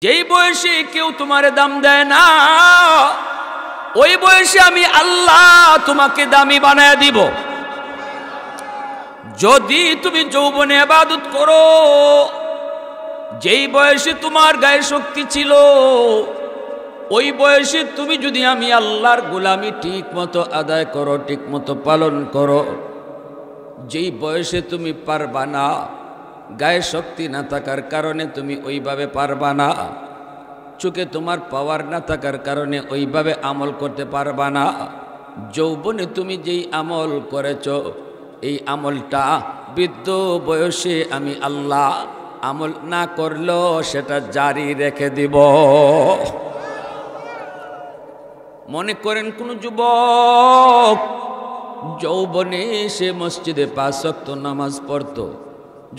যেই বয়সে কেউ তোমারে দাম দেয় না, ওই বয়সে আমি আল্লাহ তোমাকে দামি বানায় দিব। যদি তুমি যৌবনে ইবাদত করো, যেই বয়সে তোমার গায়ে শক্তি ছিল, ওই বয়সে তুমি যদি আমি আল্লাহর গোলামি ঠিক মতো আদায় করো, ঠিক মতো পালন করো, যেই বয়সে তুমি পারবা না, গায়ে শক্তি না থাকার কারণে তুমি ওইভাবে পারবা না, চোখে তোমার পাওয়ার না থাকার কারণে ওইভাবে আমল করতে পারবা না, যৌবনে তুমি যেই আমল করেছ, এই আমলটা বৃদ্ধ বয়সে আমি আল্লাহ আমল না করলেও সেটা জারি রেখে দিব। মনে করেন কোন যুবক যৌবনে সে মসজিদে 5 ওয়াক্ত নামাজ পড়ত,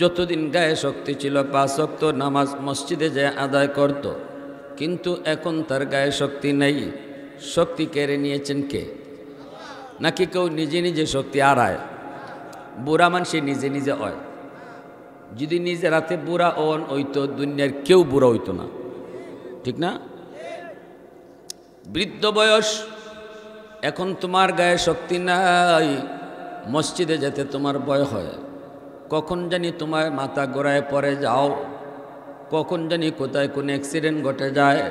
যতদিন গায়ে শক্তি ছিল 5 ওয়াক্ত নামাজ মসজিদে যায় আদায় করত, কিন্তু এখন তার গায়ে শক্তি নেই। শক্তি কেড়ে নিয়েছেন কে? নাকি কেউ নিজে নিজে শক্তি হারায়? বুড়া মানুষ নিজে নিজে হয়। যদি নিজে রাতে বুড়া হইতো, দুনিয়ার কেউ বুড়া হইতো না, ঠিক না? বৃদ্ধ বয়স, এখন তোমার গায়ে শক্তি নাই, মসজিদে যেতে তোমার ভয় হয়, কখন জানি তোমার মাথা গোড়ায় পড়ে যাও, কখন জানি কোথায় কোন অ্যাক্সিডেন্ট ঘটে যায়,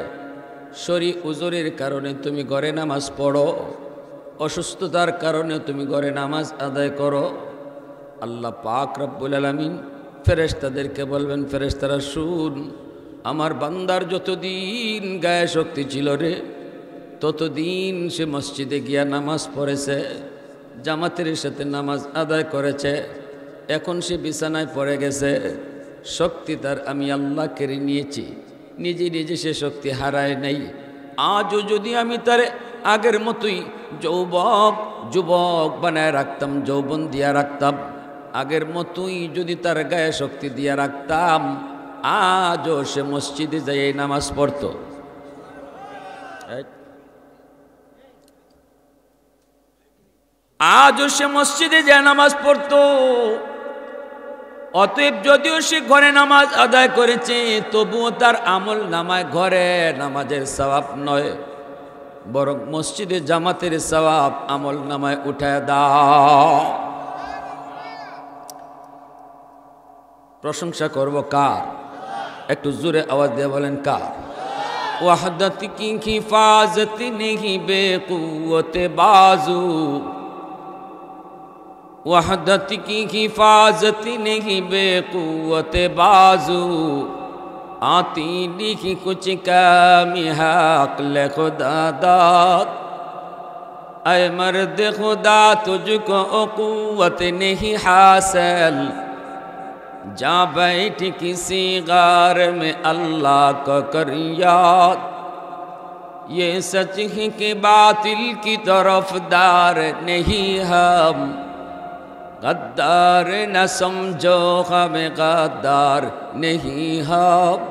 শরীর উজরের কারণে তুমি ঘরে নামাজ পড়ো, অসুস্থতার কারণে তুমি ঘরে নামাজ আদায় করো। আল্লাহ পাক রব্বুল আলামিন ফেরেশতাদেরকে বলবেন, ফেরেশতারা শুন, আমার বান্দার যতদিন গায়ে শক্তি ছিল রে, ততদিন সে মসজিদে গিয়া নামাজ পড়েছে, জামাতের সাথে নামাজ আদায় করেছে, এখন সে বিছানায় পড়ে গেছে, শক্তি তার আমি আল্লাহ কেড়ে নিয়েছি, নিজে নিজে সে শক্তি হারায় নেই। আজও যদি আমি তার আগের মতোই যুবক বানায় রাখতাম, যৌবন দিয়া রাখতাম, আগের মতোই যদি তার গায়ে শক্তি দিয়া রাখতাম, আজও সে মসজিদে যাই নামাজ পড়ত। আজও সে মসজিদে যায় নামাজ পড়তো। অতএব যদিও সে ঘরে নামাজ আদায় করেছে, তবুও তার আমল নামায় ঘরে নামাজের সওয়াব নয়, বরং মসজিদে জামাতের সওয়াব আমল নামায় উঠায় দাও। প্রশংসা করব কার? একটু জোরে আওয়াজ দিয়ে বলেন কার? ওয়াহদত কি হিফাজত নেহি বেকুওতে বাজু, वहदत की हिफाजत नहीं बेकुवत बाजू, आती नहीं कुछ कमी है अक्ल खुदा दात, ऐ मर्द खुदा तुझको कुव्वत नहीं हासिल, जा बैठ किसी गार में अल्लाह को कर याद, ये सच है कि बातिल की तरफदार नहीं हम, गद्दार न समझो हमें गद्दार नहीं हम,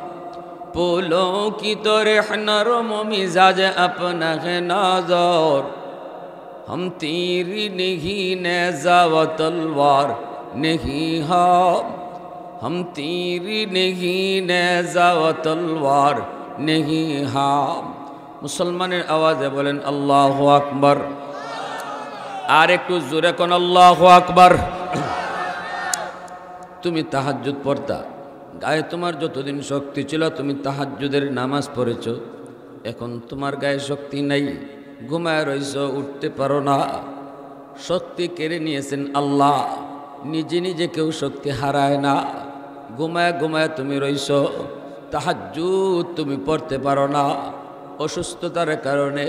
फूलों की तरह नरम मिजाज अपना है नाज़र, हम तीरी नहीं नेज़ा व तलवार नहीं हम तीरी नहीं नेज़ा व तलवार नहीं हम। मुसलमाনের आवाज़े बोलें अल्लाहु আকবার। আর একটু জোরে কোন আল্লাহু আকবার। তুমি তাহাজ্জুদ পড়তা, গায়ে তোমার যতদিন শক্তি ছিল তুমি তাহাজ্জুদের নামাজ পড়েছো, এখন তোমার গায়ে শক্তি নাই, ঘুমায় রইছো, উঠতে পারো না, শক্তি কেড়ে নিয়েছেন আল্লাহ। নিজে নিজে কেউ শক্তি হারায় না, ঘুমায় ঘুমায় তুমি রইছো, তাহাজ্জুদ তুমি পড়তে পারো না অসুস্থতার কারণে,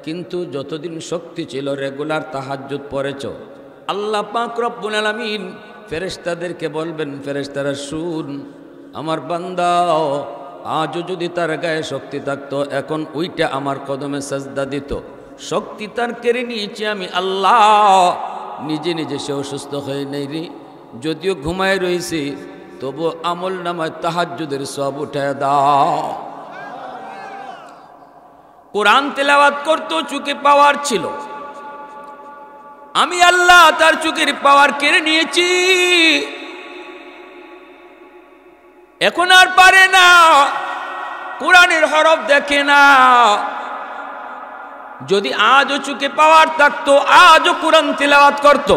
কিন্তু যতদিন শক্তি ছিল রেগুলার তাহাজ্জুদ পড়েছ। আল্লাহ পাক রব্বুল আলামিন ফেরেশতাদেরকে বলবেন, ফেরেশতারা শুন, আমার বান্দা আজও যদি তার গায়ে শক্তি থাকতো, এখন ওইটা আমার কদমে সাজদা দিত। শক্তি তার কেড়ে নিয়েছি আমি আল্লাহ, নিজে নিজে সে অসুস্থ হয়ে নেই রে, যদিও ঘুমায় রয়েছে, তবু আমল নামায় তাহাজ্জুদের সওয়াব উঠায় দাও। কোরআন তেলাওয়াত করতো, চোখে পাওয়ার ছিল, আমি আল্লাহ তার চোখের পাওয়ার কেড়ে নিয়েছি, এখন আর পারে না। কোরআনের হরফ দেখে না। যদি আজও চোখে পাওয়ার থাকতো আজও কোরআন তিলাওয়াত করত।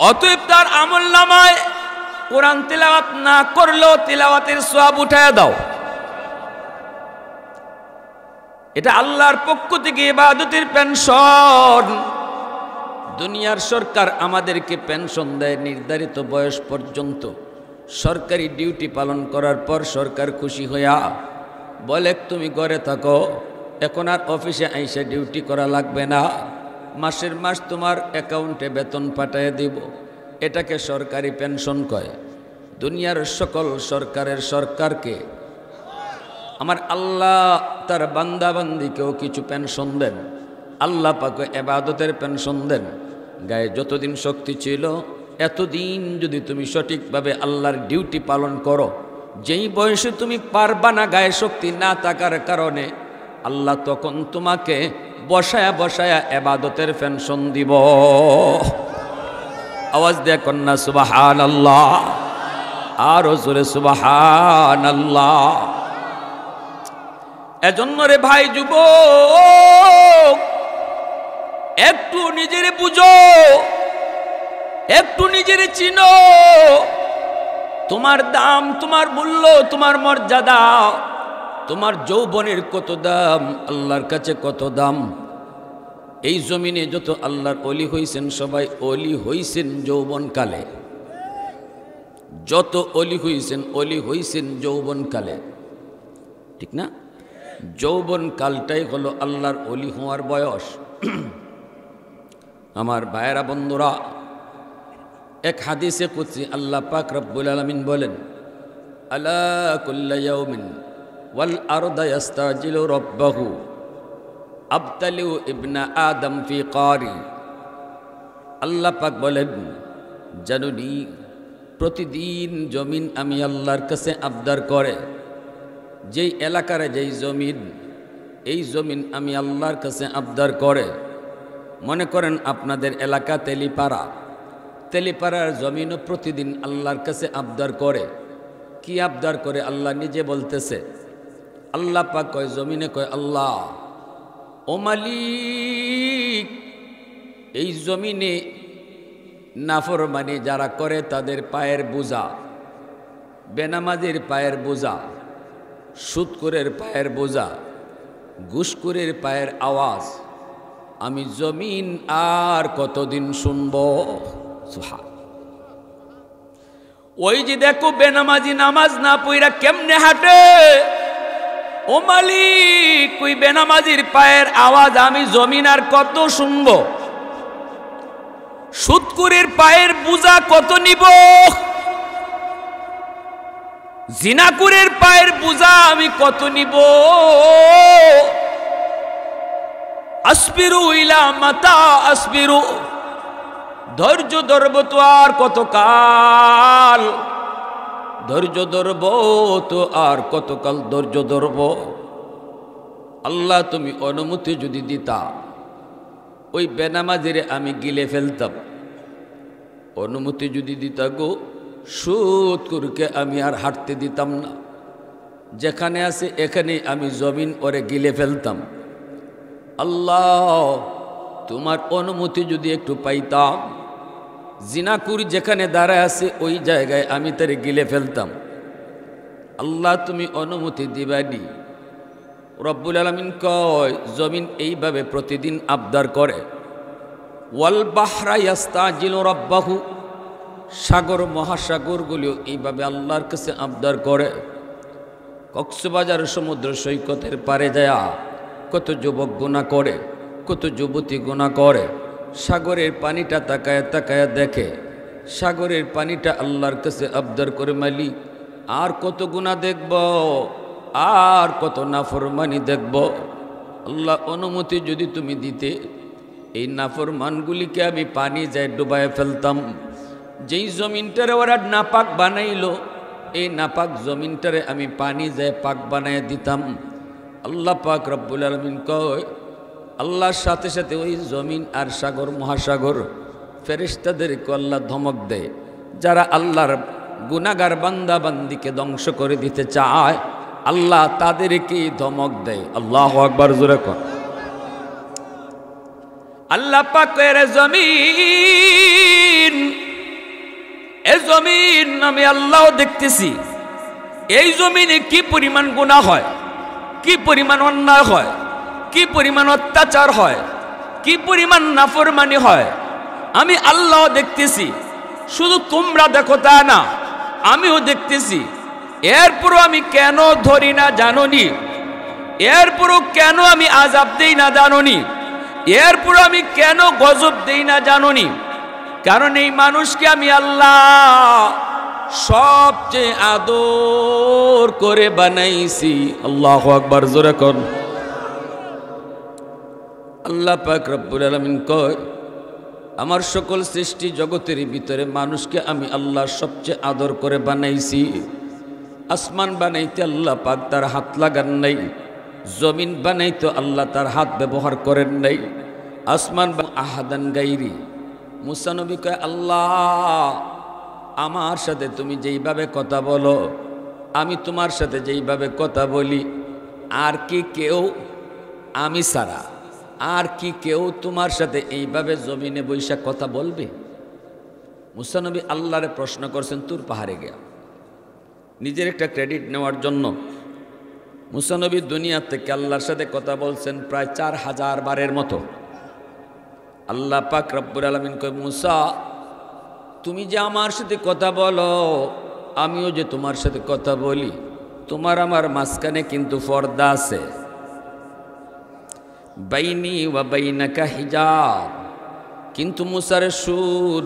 অতএব তার আমলনামায় কোরআন তিলাওয়াত না করলেও তিলাওয়াতের সওয়াব উঠায়া দাও। এটা আল্লাহর পক্ষ থেকে ইবাদতের পেনশন। দুনিয়ার সরকার আমাদেরকে পেনশন দেয় নির্ধারিত বয়স পর্যন্ত। সরকারি ডিউটি পালন করার পর সরকার খুশি হইয়া বলে তুমি ঘরে থাকো, এখন আর অফিসে আইসা ডিউটি করা লাগবে না, মাসের মাস তোমার অ্যাকাউন্টে বেতন পাঠিয়ে দিব। এটাকে সরকারি পেনশন কয়। দুনিয়ার সকল সরকারের সরকারকে আমার আল্লাহ তার বান্দাবান্দিকেও কিছু পেনশন দেন। আল্লাহ পাক ইবাদতের পেনশন দেন। গায়ে যতদিন শক্তি ছিল এতদিন যদি তুমি সঠিকভাবে আল্লাহর ডিউটি পালন করো, যেই বয়সে তুমি পারবা না গায়ে শক্তি না থাকার কারণে, আল্লাহ তখন তোমাকে বসায়া বসায়া ইবাদতের পেনশন দিব। আওয়াজ দিয়ে কন্যা সুবহানাল্লাহ, আর জোরে সুবহানাল্লাহ। এজন্য রে ভাই যুবক, একটু নিজেরে বুঝো, একটু নিজেরে চিনো। তোমার দাম, তোমার মূল্য, তোমার মর্যাদা, তোমার যৌবনের কত দাম, আল্লাহর কাছে কত দাম। এই জমিনে যত আল্লাহর ওলি হইছেন সবাই ওলি হইছেন যৌবনকালে। যত ওলি হইছেন যৌবনকালে, ঠিক না? যৌবন কালটাই হলো আল্লাহর ওলি হওয়ার বয়স। আমার ভাইয়েরা বন্ধুরা, এক হাদিসে কুদসি আল্লাহ পাক রব্বুল আলামিন বলেন, আলা কুল্লা ইয়াউমিন ওয়াল আরদা ইস্তাজিলু রাব্বাহু আবতালিউ ইবনা আদম ফি কারি। আল্লাহ পাক বলেন, জানুনি প্রতিদিন জমিন আমি আল্লাহর কাছে আবদার করে। যেই এলাকার যেই জমিন, এই জমিন আমি আল্লাহর কাছে আবদার করে। মনে করেন আপনাদের এলাকা তেলিপাড়া, তেলিপাড়ার জমিনও প্রতিদিন আল্লাহর কাছে আবদার করে। কি আবদার করে? আল্লাহ নিজে বলতেছে। আল্লাহ পাক কয়, জমিনে কয়, আল্লাহ ও মালিক, এই জমিনে নাফরমানি যারা করে তাদের পায়ের বোঝা, বেনামাজির পায়ের বোঝা, সুদখোরের পায়ের বোঝা, ঘুষখোরের পায়ের আওয়াজ আমি জমিন আর কতদিন শুনব? ওই যে দেখো বেনামাজি নামাজ না পইরা কেমনে হাঁটে, ও মালিক ওই বেনামাজির পায়ের আওয়াজ আমি জমিন আর কত শুনব? সুদখোরের পায়ের বোঝা কত নিব? জিনাকুরের পায়ের বোঝা আমি কত নিব? আসবিরু ইলা মাতা আসবিরু, ধৈর্য ধরব তো আর কত কাল, ধৈর্য ধরব তো আর কতকাল ধৈর্য ধরব। আল্লাহ তুমি অনুমতি যদি দিতা, ওই বেনামাজিরে আমি গিলে ফেলতাম। অনুমতি যদি দিতা গো, সুদখোরকে আমি আর হাঁটতে দিতাম না। যেখানে আছে এখানে আমি জমিন ওরে গিলে ফেলতাম। আল্লাহ তোমার অনুমতি যদি একটু পাইতাম, জিনাকুর যেখানে দাঁড়ায় আছে ওই জায়গায় আমি তারে গিলে ফেলতাম। আল্লাহ তুমি অনুমতি দিবানি। রব্বুল আলামিন কয়, জমিন এইভাবে প্রতিদিন আবদার করে। ওয়াল বাহরা ইয়াস্তাজিলু রাব্বাহু, সাগর মহাসাগরগুলিও এইভাবে আল্লাহর কাছে আবদার করে। কক্সবাজার সমুদ্র সৈকতের পারে যায়া কত যুবক গুনাহ করে, কত যুবতী গুনাহ করে। সাগরের পানিটা তাকায়া তাকায়া দেখে, সাগরের পানিটা আল্লাহর কাছে আবদার করে, মালিক আর কত গুনাহ দেখব, আর কত নাফরমানি দেখব। আল্লাহ অনুমতি যদি তুমি দিতে, এই নাফরমানগুলিকে আমি পানি যায় ডুবায় ফেলতাম। যেই জমিনটারে ওরা নাপাক বানাইল, এই নাপাক জমিনটারে আমি পানি যায় পাক বানায় দিতাম। আল্লাহ পাক রব্বুল আলামিন কয়, আল্লাহর সাথে সাথে ওই জমিন আর সাগর মহাসাগর ফেরেশতাদেরকে আল্লাহ ধমক দেয়, যারা আল্লাহর গুনাহগার বান্দা বান্দিকে ধ্বংস করে দিতে চায়, আল্লাহ তাদেরকে ধমক দেয়। আল্লাহু আকবার, জোরে কর। আল্লাহ পাকের জমিন, এই জমিন আমি আল্লাহ দেখতেছি। এই জমিনে কি পরিমাণ গুনাহ হয়, কি পরিমাণ অন্যায় হয়, কি পরিমাণ অত্যাচার হয়, কি পরিমাণ নাফরমানি হয়, আমি আল্লাহ দেখতেছি। শুধু তোমরা দেখো তা না, আমিও দেখতেছি। এরপরও আমি কেন ধরি না জানোনি? এরপরও কেন আমি আযাব দেই না জানোনি? এরপরও আমি কেন গজব দেই না জানোনি? কারণ এই মানুষকে আমি আল্লাহ সবচেয়ে আদর করে বানাইছি। আল্লাহু আকবার, জোরে কর। আল্লাহ পাক রব্বুল আলামিন কয়, আমার সকল সৃষ্টি জগতের ভিতরে মানুষকে আমি আল্লাহ সবচেয়ে আদর করে বানাইছি। আসমান বানাইতে আল্লাহ পাক তার হাত লাগান নাই, জমিন বানাইতে আল্লাহ তার হাত ব্যবহার করেন নাই। আসমান আহাদান গাইরি। মুসা নবী কয়, আল্লাহ আমার সাথে তুমি যেইভাবে কথা বলো, আমি তোমার সাথে যেইভাবে কথা বলি, আর কি কেউ আমি ছাড়া আর কি কেউ তোমার সাথে এইভাবে জমিনে বৈশা কথা বলবে? মুসা নবী আল্লাহরে প্রশ্ন করছেন তুর পাহাড়ে গিয়া, নিজের একটা ক্রেডিট নেওয়ার জন্য। মুসা নবী দুনিয়া থেকে আল্লাহর সাথে কথা বলছেন প্রায় 4000 বারের মতো। আল্লাহ পাক রব্বুল আলামিন কয়, মুসা তুমি যে আমার সাথে কথা বলো, আমিও যে তোমার সাথে কথা বলি, তোমার আমার মাঝখানে কিন্তু পর্দা আছে। বাইনি ওয়া বাইনাকা হিজাব। কিন্তু মুসারে শুন,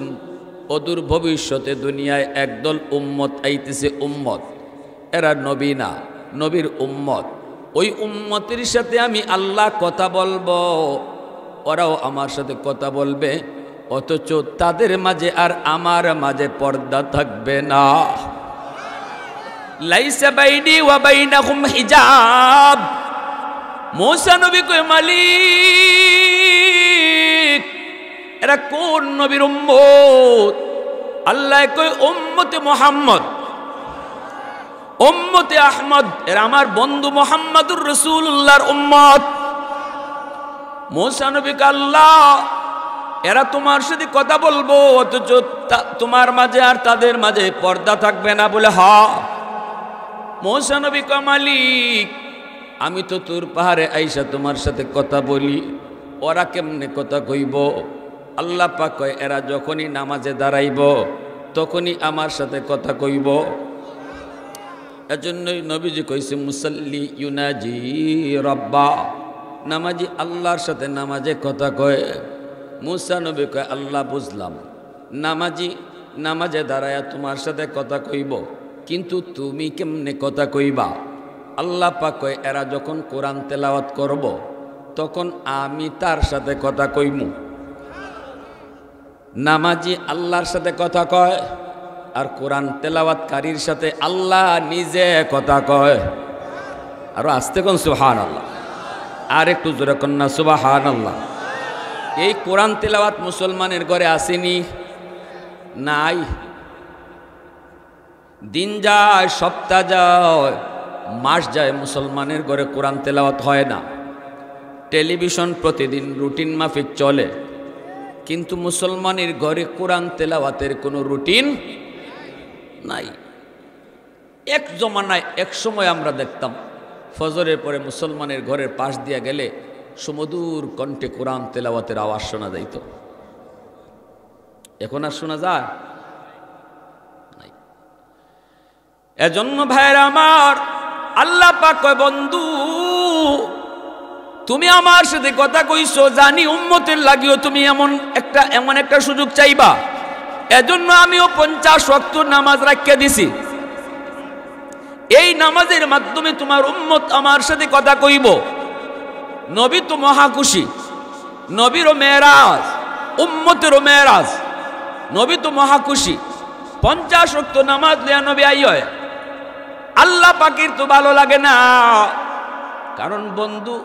অদূর ভবিষ্যতে দুনিয়ায় একদল উম্মত আইতেছে। উম্মত এরা নবী না, নবীর উম্মত। ওই উম্মতের সাথে আমি আল্লাহ কথা বলবো, ওরাও আমার সাথে কথা বলবে, অথচ তাদের মাঝে আর আমার মাঝে পর্দা থাকবে না। লাইসা বাইনি ওয়া বাইনাহুম হিজাব। মুসা নবী কয়, মালিক এরা কোন নবীর উম্মত? আল্লাহ কয়, উম্মতে মুহাম্মদ, উম্মতে আহমদ। এরা আমার বন্ধু মুহাম্মদুর রাসূলুল্লাহর উম্মত। মুসা নবী কয়, আল্লাহ এরা তোমার সাথে কথা বলবো, অথচ তোমার মাঝে আর তাদের মাঝে পর্দা থাকবে না বলে হ্যাঁ। মুসা নবী কয়, মালিক আমি তো তোর পাহাড়ে আইসা তোমার সাথে কথা বলি, ওরা কেমনে কথা কইব? আল্লাহ পাক কয়, এরা যখনই নামাজে দাঁড়াইব তখনই আমার সাথে কথা কইব। এজন্যই নবীজি কইছে, মুসাল্লি ইউনাজি রব্বা। নামাজি আল্লাহর সাথে নামাজে কথা কয়। মুসা নবী কয়, আল্লাহ বুঝলাম, নামাজি নামাজে দাঁড়ায়া তোমার সাথে কথা কইব, কিন্তু তুমি কেমনে কথা কইবা? আল্লাহ পাক কয়, এরা যখন কোরআন তেলাওয়াত করব তখন আমি তার সাথে কথা কইমু। নামাজি আল্লাহর সাথে কথা কয়, আর কোরআন তেলাওয়াতকারীর সাথে আল্লাহ নিজে কথা কয়। আরো আস্তে কোন সুবহানাল্লাহ, আর একটু জোরে কোন না সুবহানাল্লাহ। এই কোরআন তেলাওয়াত মুসলমানের ঘরে আসেনি? নাই। দিন যায়, সপ্তাহ যায়, মাস যায়, মুসলমানের ঘরে কোরআন তেলাওয়াত হয় না। টেলিভিশন প্রতিদিন রুটিন মাফিক চলে, কিন্তু মুসলমানের ঘরে কোরআন তেলাওয়াতের কোনো রুটিন নাই। এক জমানায় এক সময় আমরা দেখতাম ফজরের পরে মুসলমানের ঘরের পাশ দিয়ে গেলে সুমধুর কণ্ঠে কোরআন তেলাওয়াতের আওয়াজ শোনা যাইত। এখন আর শোনা যায় নাই। এজন্য ভাইরা আমার, আল্লাহ পাক কয়, বন্ধু তুমি আমার সাথে কথা কইছো, জানি উম্মতের লাগিও তুমি এমন একটা সুযোগ চাইবা। এজন্য আমিও 50 ওয়াক্ত নামাজ রাখিয়ে দিছি। এই নামাজের মাধ্যমে তোমার উম্মত আমার সাথে কথা কইব। নবী তো মহা খুশি, নবীরও মেরাজ, উম্মতেরও মেরাজ। নবী তো মহা খুশি, 50 ওয়াক্ত নামাজ লিয়া নবী আইয়। আল্লাহ পাকের তো ভালো লাগে না, কারণ বন্ধু,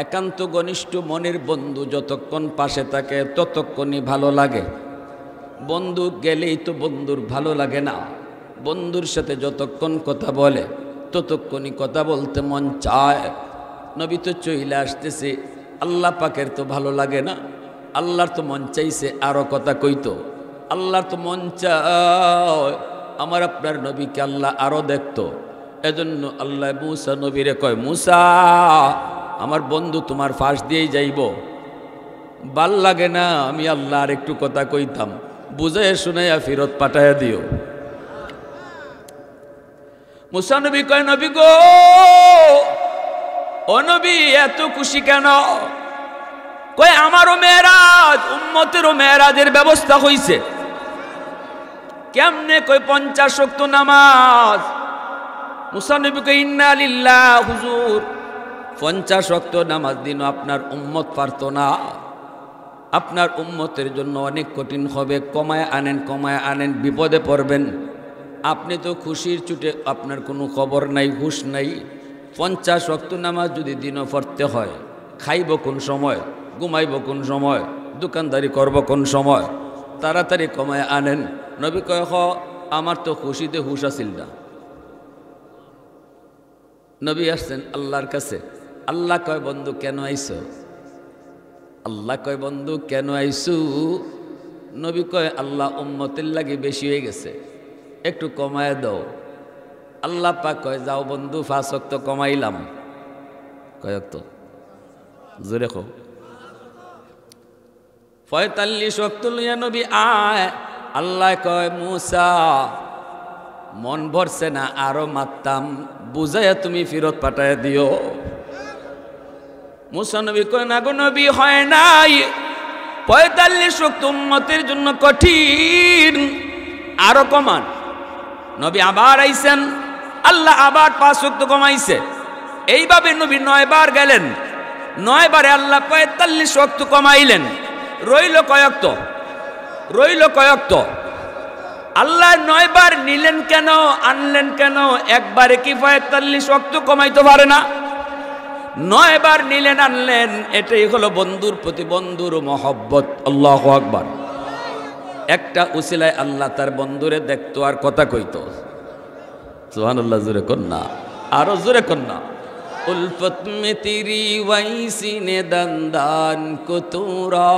একান্ত ঘনিষ্ঠ মনের বন্ধু যতক্ষণ পাশে থাকে ততক্ষণই ভালো লাগে। বন্ধু গেলেই তো বন্ধুর ভালো লাগে না। বন্ধুর সাথে যতক্ষণ কথা বলে ততক্ষণই কথা বলতে মন চায়। নবী তো চইলে আসতেছে, আল্লাহ পাকের তো ভালো লাগে না। আল্লাহর তো মন চাইছে আরও কথা কইতো। আল্লাহর তো মন চায় আমার আপনার নবীকে আল্লাহ আরও দেখতো। এজন্য আল্লাহ মুসা নবীরে কয়, মুসা আমার বন্ধু তোমার ফাঁস দিয়েই যাইব, ভাল লাগে না আমি আল্লাহ আর একটু কথা কইতাম, বুঝাইয়া শুনাইয়া ফেরত পাঠাইয়া দিও। মুসা নবী কয়, নবী গো, ও নবী এত খুশি কেন? কয় আমারও মেরাজ, উম্মতেরও মেরাজের ব্যবস্থা হইছে। কেমনে? কয় 50 ওয়াক্ত নামাজ। মুসা নবী কয়, ইন্না লিল্লাহ হুজুর, 50 ওয়াক্ত নামাজ দিন আপনার উম্মত পারতো না। আপনার উম্মতের জন্য অনেক কঠিন হবে, কমায় আনেন, কমায় আনেন, বিপদে পড়বেন। আপনি তো খুশির চুটে আপনার কোনো খবর নাই, হুশ নাই। 50 ওয়াক্ত নামাজ যদি দিনও পড়তে হয়, খাইব কোন সময়, ঘুমাইব কোন সময়, দোকানদারি করব কোন সময়? তাড়াতাড়ি কমায় আনেন। নবী কয়, আমার তো খুশিতে হুশ আসিল না। নবী আসছেন আল্লাহর কাছে। আল্লাহ কয়, বন্ধু কেন আইছো? আল্লাহ কয়, বন্ধু কেন আইসু? নবী কয়, আল্লাহ উম্মতের লাগে বেশি হয়ে গেছে, একটু কমায় দাও। আল্লাহ পাক কয়, যাও বন্ধু 5 ওয়াক্ত কমাইলাম। কয় ওয়াক্ত? জোরে কও। 45 ওয়াক্ত লইয়া নবী আয়। আল্লাহ কয়, মুসা মন ভরছে না, আরো মারতাম, বুঝাইয়া তুমি ফেরত পাঠাইয়া দিও। মুসা নবী কয়, না গো নবী, হয় নাই। 45 ওয়াক্ত উম্মতের জন্য কঠিন, আরো কমান। নবী আবার আইছেন, আল্লাহ আবার 5 ওয়াক্ত কমাইছে। এইভাবে নবী 9 বার গেলেন। 9 বারে আল্লাহ 45 ওয়াক্ত কমাইলেন। রইল কয়ক্ত? রইল কয়ক্ত? আল্লাহ 9 বার নিলেন কেন, আনলেন কেন? একবারে কি 45 ওয়াক্ত কমাইতে পারে না? 9 বার নিলেন, আনলেন। এটাই হলো বন্ধুর প্রতি বন্ধুর মহব্বত। আল্লাহু আকবার। একটা উসিলায় আল্লাহ তার বন্ধুরে দেখতো আর কথা কইতো। সুবহানাল্লাহ, জোরে কর না, আরো জোরে কর না। উলফত মে তেরি ওয়াইসি নে দন্দান কো তুরা,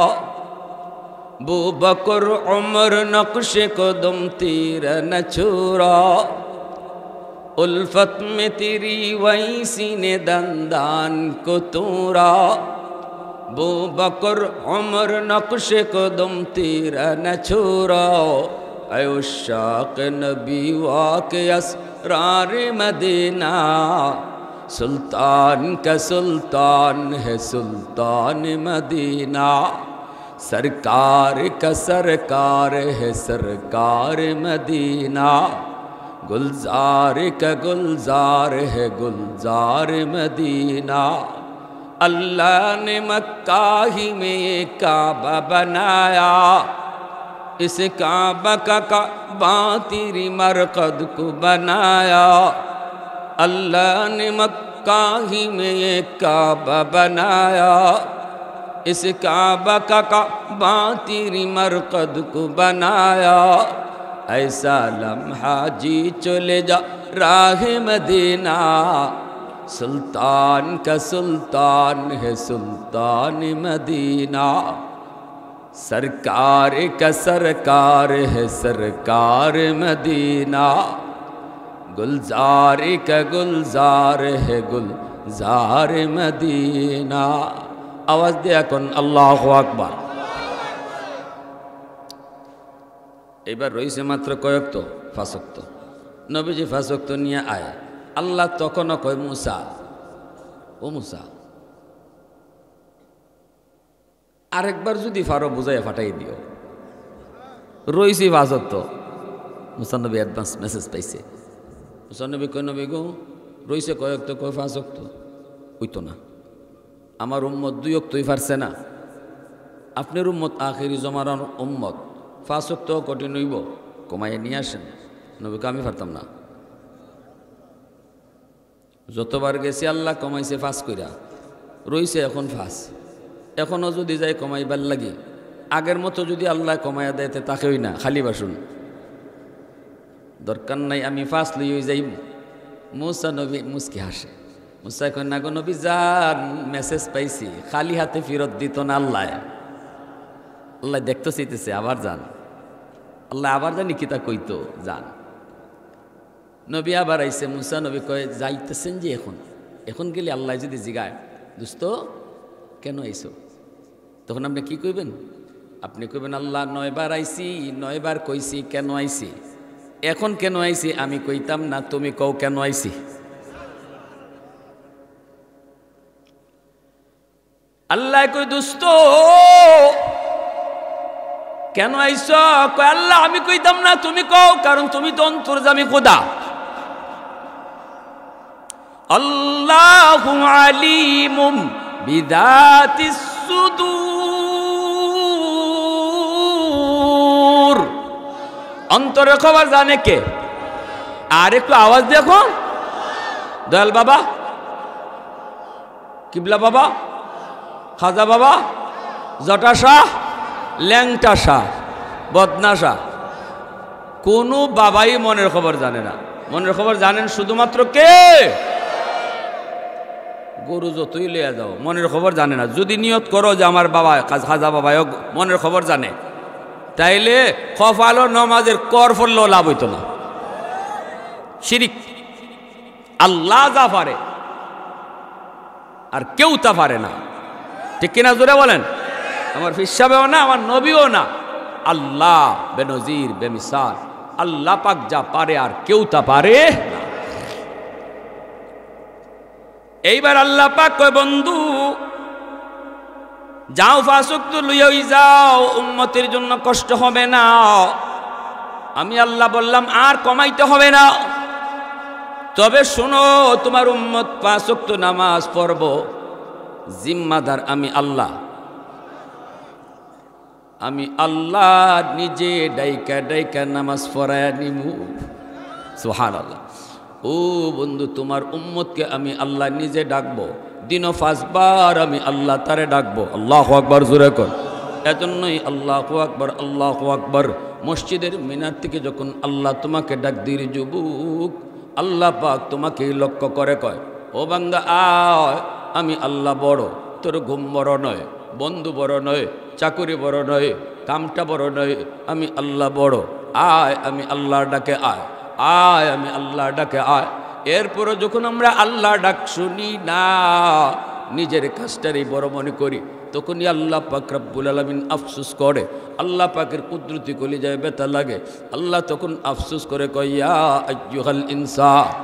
বু বকর উমর নকশে কদম তেরা ন ছুরা। उल्फत में तेरी वैसी ने दंदान को तूरा, बू बकर उमर नक्श कदम तेरा न छोरा। ऐ उशाक नबी वाके असरार मदीना, सुल्तान का सुल्तान है सुल्तान मदीना, सरकार का सरकार है सरकार मदीना, गुलजार का गुलजार है गुलजार मदीना। अल्लाह ने मक्का ही में ये काबा बनाया, इस काबा का काबा तेरी मरकद को बनाया। अल्लाह ने मक्का ही में ये काबा बनाया, इस काबा का काबा तेरी मरकद को बनाया। ऐसा लम्हा जी चले जा राह मदीना, सुल्तान का सुल्तान है सुल्तान मदीना, सरकार का सरकार है सरकार मदीना, गुलजार का गुलजार है गुलजार मदीना। आवाज दिया कौन? अल्लाहु আকবার। এবার রইছে মাত্র কয়ক্ত? 5 ওয়াক্ত। নবীজি 5 ওয়াক্ত নিয়ে আয়। আল্লাহ তখনও কয়, মুসা, ও মুসা, আরেকবার যদি ফারো বুঝাইয়া ফাটাই দিও। রইছি 5 ওয়াক্ত। মুসা নবী অ্যাডভান্স মেসেজ পাইছে। মুসা নবী কয়, নবী গো, রইছে কয়ক্ত? কয় 5 ওয়াক্ত। হইতো না, আমার উম্মত 2 ওয়াক্তই পারছে না। আপনার উম্মত আখিরি জমানার উম্মত, 5 ওয়াক্ত কঠিন হইব, কমাইয়া নিয়ে আসেন। নবীকে আমি পারতাম না। যতবার গেছি আল্লাহ কমাইছে 5 কইরা, রইছে এখন 5। এখনও যদি যাই কমাইবার লাগি আগের মতো যদি আল্লাহ কমায়া দেয় তাকেই না, খালি বাসুন, দরকার নাই, আমি ফাঁস লই যাই। মুসা নবী মুসকি হাসে। মুসা কয় না গো নবী যান, মেসেজ পাইছি, খালি হাতে ফেরত দিত না আল্লাহ। আল্লাহ দেখতে চাইতেছে, আবার যান। আল্লাহ আবার জানি কিতা কইতো, যান। নবী আবার আইসে। মুসা নবী কয় যাইতেছেন যে এখন গেলে আল্লাহ যদি জিগায় দোস্ত কেন আইসো, তখন আপনি কি কইবেন? আপনি কইবেন আল্লাহ 9 বার আইসি, 9 বার কইছি কেন আইসি, এখন কেন আইসি আমি কইতাম না, তুমি কও কেন আইসি। আল্লাহ কই দোস্ত কেন আইস? কয় আল্লাহ আমি কইতাম না, তুমি কও, কারণ তুমি তো অন্তর্যামী খোদা। আল্লাহু আলিমুম বিযাতিস সুদূর, অন্তরের খবর জানে কে? আর একটু আওয়াজ দেখো। দয়াল বাবা, কিবলা বাবা, খাজা বাবা, জটা শাহ, ল্যাংটা শাহ, বদনা শাহ, কোনো বাবাই মনের খবর জানে না। মনের খবর জানেন শুধুমাত্র কে? গরু যতই লইয়া যাও, মনের খবর জানে না। যদি নিয়ত করো যে আমার বাবা খাজা বাবা মনের খবর জানে, তাইলে কফালো নমাজের কর ফললেও লাভ হইতো না। শিরিক। আল্লাহ যা পারে আর কেউ তা পারে না, ঠিক কিনা জোরে বলেন? আমার ফিসাবেও না, আমার নবীও না, আল্লাহ বেনজির বেমিসাল। আল্লাহ পাক যা পারে আর কেউ তা পারে না। এইবার আল্লাহ পাক কয় বন্ধু যাও, ফাসুক্ত লইয়াই যাও, উম্মতের জন্য কষ্ট হবে না। আমি আল্লাহ বললাম আর কমাইতে হবে না, তবে শোনো তোমার উম্মত 5 ওয়াক্ত নামাজ পড়ব, জিম্মাদার আমি আল্লাহ। আমি আল্লাহ নিজে ডাইকা ডাইকা নামাজ পড়ায়া নিমু। সুবহানাল্লাহ। ও বন্ধু, তোমার উম্মতকে আমি আল্লাহ নিজে ডাকবো, দিনও 5 বার আমি আল্লাহ তারে ডাকবো। আল্লাহু আকবার, জোরে কর। এজন্যই আল্লাহু আকবার, আল্লাহু আকবার। মসজিদের মিনার থেকে যখন আল্লাহ তোমাকে ডাক দির যুবক, আল্লাহ পাক তোমাকে লক্ষ্য করে কয়, ও বান্দা আয়, আমি আল্লাহ বড়, তোর ঘুম বড় নয়, বন্ধু বড় নয়, চাকুরি বড় নয়, কামটা বড় নয়, আমি আল্লাহ বড়। আয়, আমি আল্লাহর ডাকে আয়, আয়, আমি আল্লাহর ডাকে আয়। এরপরও যখন আমরা আল্লাহ ডাক শুনি না, নিজের কাজটারই বড় মনে করি, তখনই আল্লাহ পাক রব্বুল আলামিন আফসোস করে। আল্লাহ পাকের কুদরতি কলিজায় ব্যথা লাগে। আল্লাহ তখন আফসোস করে কয়, ইয়া আইয়ুহাল ইনসান